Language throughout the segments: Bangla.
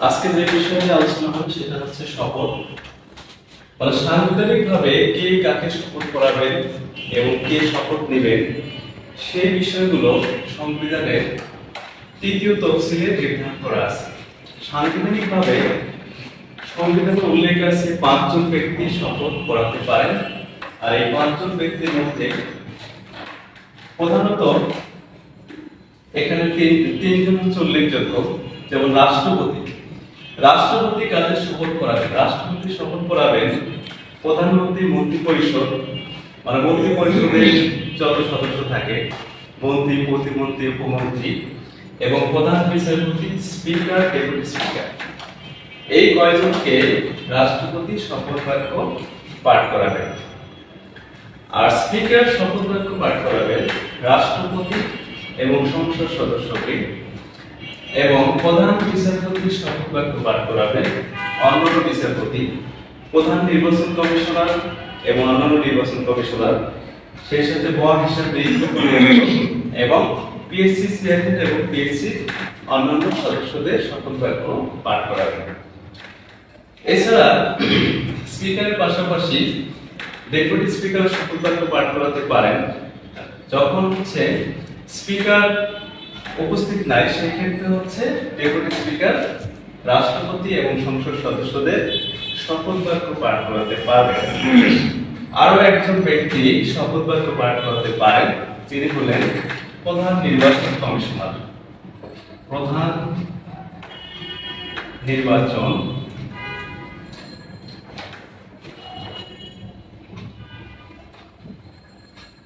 আজকে যে বিষয় নিয়ে আলোচনা হবে সেটা হচ্ছে শপথ। মানে সাংবিধানিকভাবে কে কাকে শপথ করাবেন এবং কে শপথ নেবেন সেই বিষয়গুলো সংবিধানের তৃতীয় তফসিলে নির্ধারণ করা আছে। সাংবিধানিকভাবে সংবিধানে উল্লেখ আছে ৫ জন ব্যক্তি শপথ করাতে পারেন, আর এই ৫ জন ব্যক্তির মধ্যে প্রধানত এখানে তিনজন হচ্ছে উল্লেখযোগ্য। যেমন রাষ্ট্রপতি কাদের শপথ করাবেন? রাষ্ট্রপতি শপথ করাবেন প্রধানমন্ত্রী, মন্ত্রী পরিষদ, মানে মন্ত্রী পরিষদের যত সদস্য থাকে, মন্ত্রী, প্রতিমন্ত্রী, উপমন্ত্রী এবং প্রধান বিচারপতি, স্পিকার, ডেপুটি স্পিকার, এই কয়জনকে রাষ্ট্রপতি শপথ বাক্য পাঠ করাবেন। আর স্পিকার শপথ বাক্য পাঠ করাবেন রাষ্ট্রপতি এবং সংসদ সদস্যকে, এবং প্রধান বিচারপতি শপথ বাক্য পাঠ করাবেন অন্যান্য বিচারপতি, প্রধান নির্বাচন কমিশনার এবং অন্যান্য নির্বাচন কমিশনার, সেই সাথে মহাহিসাব এবং পিএসসি চেয়ারম্যান এবং পিএসসি অন্যান্য সদস্যদের শপথ বাক্য পাঠ করাবেন। এছাড়া স্পিকারের পাশাপাশি ডেপুটি স্পিকার শপথ বাক্য পাঠ করাতে পারেন যখন হচ্ছে স্পিকার উপস্থিত নাই, সেই ক্ষেত্রে হচ্ছে ডেপুটি স্পিকার রাষ্ট্রপতি এবং সংসদ সদস্যদের শপথ বাক্য পাঠ করাতে পারবেন। আরো একজন ব্যক্তি শপথ বাক্য পাঠ করাতে পারেন, তিনি হলেন প্রধান নির্বাচন কমিশনার। প্রধান নির্বাচন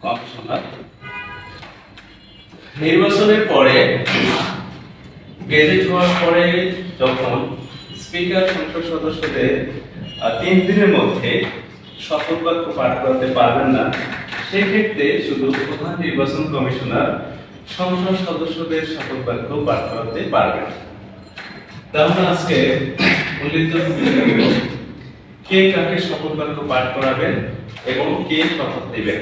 কমিশনার নির্বাচনের পরে গেজেট হওয়ার পরে যখন স্পিকার সংসদ সদস্যদের 3 দিনের মধ্যে শপথ বাক্য পাঠ করাতে পারবেন না, সেক্ষেত্রে শুধু প্রধান নির্বাচন কমিশনার সংসদ সদস্যদের শপথ বাক্য পাঠ করাতে পারবেন। তাহলে আজকে উল্লেখযোগ্য বিষয়গুলো কে কাকে শপথ বাক্য পাঠ করাবেন এবং কে শপথ নেবেন।